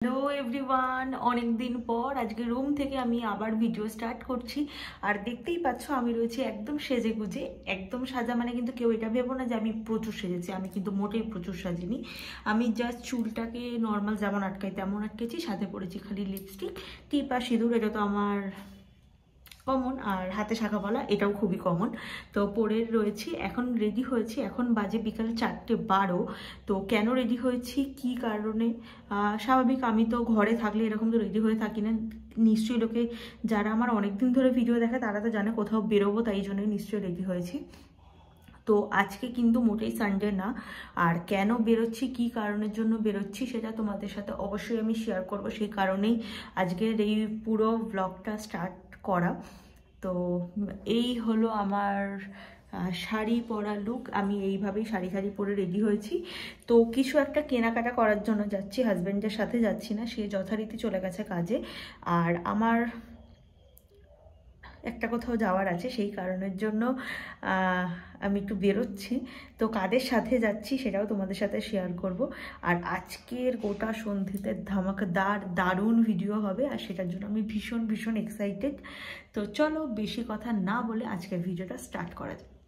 Hello everyone, অনেক দিন পর আজকে রুম থেকে আমি আবার ভিডিও স্টার্ট করছি। আর দেখতেই পাচ্ছ আমি রয়েছি একদম সেজে গুজে। একদম সাজা মানে কিন্তু কেউ এটা ভেবো না যে আমি প্রচুর সেজেছি, আমি কিন্তু মোটেই প্রচুর সাজিনি। আমি জাস্ট চুলটাকে নর্মাল যেমন আটকাই তেমন আটকেছি, সাথে পরেছি খালি লিপস্টিক, টিপ আর সিঁদুর। এটা তো আমার কমন, আর হাতে শাখা পলা এটাও খুবই কমন। তো পরে রয়েছি, এখন রেডি হয়েছি, এখন বাজে বিকাল 4:12। তো কেন রেডি হয়েছি, কি কারণে? স্বাভাবিক, আমি তো ঘরে থাকলে এরকম তো রেডি হয়ে থাকি না। নিশ্চয়ই লোকে যারা আমার অনেকদিন ধরে ভিডিও দেখে তারা তো জানে কোথাও বেরোবো, তাই জন্যই নিশ্চয়ই রেডি হয়েছি। তো আজকে কিন্তু মোটেই সানডে না। আর কেন বেরোচ্ছি, কি কারণের জন্য বেরোচ্ছি সেটা তোমাদের সাথে অবশ্যই আমি শেয়ার করব। সেই কারণেই আজকের এই পুরো ব্লগটা স্টার্ট করা। তো এই হলো আমার শাড়ি পরা লুক। আমি এইভাবেই শাড়ি পরে রেডি হয়েছি। তো কিছু একটা কেনাকাটা করার জন্য যাচ্ছি, হাজব্যান্ডের সাথে যাচ্ছি না, সে যথারীতি চলে গেছে কাজে। আর আমার একটা কোথাও যাওয়ার আছে, সেই কারণের জন্য আমি একটু বেরোচ্ছি। তো কাদের সাথে যাচ্ছি সেটাও তোমাদের সাথে শেয়ার করব। আর আজকের গোটা সন্ধ্যেতে ধামাকাদার দারুণ ভিডিও হবে, আর সেটার জন্য আমি ভীষণ ভীষণ এক্সাইটেড। তো চলো বেশি কথা না বলে আজকের ভিডিওটা স্টার্ট করা যাক।